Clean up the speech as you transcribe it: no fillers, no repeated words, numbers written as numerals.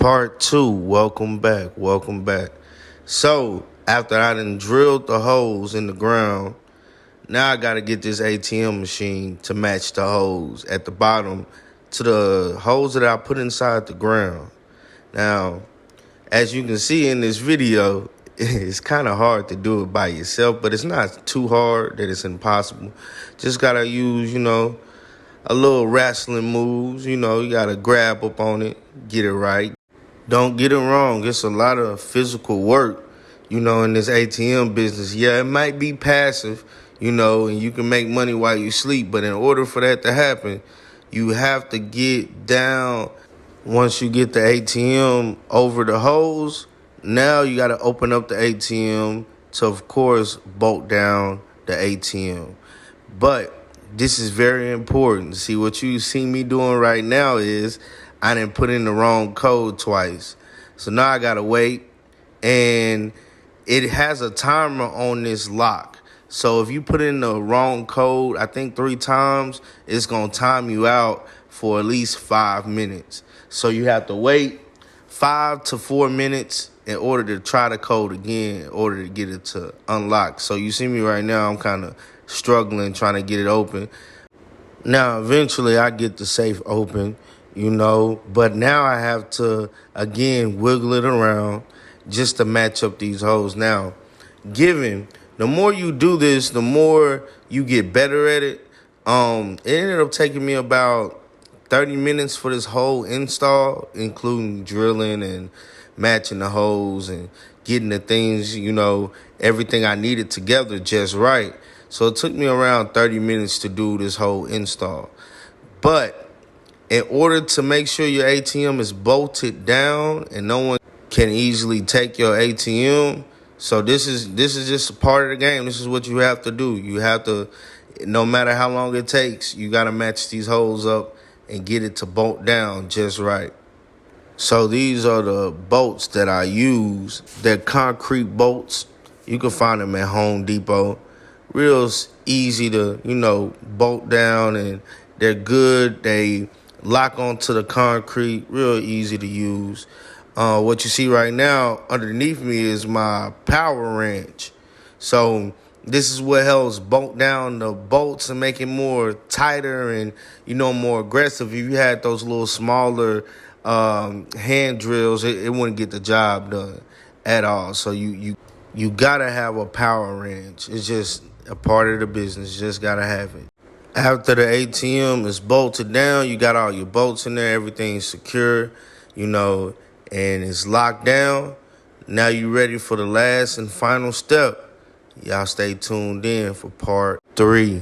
Part two, welcome back. So, after I done drilled the holes in the ground, now I gotta get this ATM machine to match the holes at the bottom to the holes that I put inside the ground. Now, as you can see in this video, it's kind of hard to do it by yourself, but it's not too hard that it's impossible. Just gotta use, a little wrestling moves. You gotta grab up on it, get it right. Don't get it wrong. It's a lot of physical work, in this ATM business. Yeah, it might be passive, and you can make money while you sleep. But in order for that to happen, you have to get down. Once you get the ATM over the hose, now you got to open up the ATM to, of course, bolt down the ATM. But this is very important. See, what you see me doing right now is I didn't put in the wrong code twice. So now I got to wait. And it has a timer on this lock. So if you put in the wrong code, I think 3 times, it's going to time you out for at least 5 minutes. So you have to wait 5 to 4 minutes in order to try the code again, in order to get it to unlock. So you see me right now, I'm kind of struggling trying to get it open. Now, eventually I get the safe open, but now I have to, again, wiggle it around just to match up these holes. Now, the more you do this, the more you get better at it. It ended up taking me about 30 minutes for this whole install, including drilling and matching the holes and getting the things, everything I needed together just right. So it took me around 30 minutes to do this whole install. But in order to make sure your ATM is bolted down and no one can easily take your ATM, so this is just a part of the game. This is what you have to do. You have to, no matter how long it takes, you got to match these holes up and get it to bolt down just right. So these are the bolts that I use. They're concrete bolts. You can find them at Home Depot. Real easy to, bolt down, and they're good. They lock onto the concrete, real easy to use. What you see right now underneath me is my power wrench. So this is what helps bolt down the bolts and make it more tighter and, more aggressive. If you had those little smaller hand drills, it wouldn't get the job done at all. So you got to have a power wrench. It's just a part of the business. You just got to have it. After the ATM is bolted down, you got all your bolts in there. Everything's secure, and it's locked down. Now you ready for the last and final step. Y'all stay tuned in for part 3.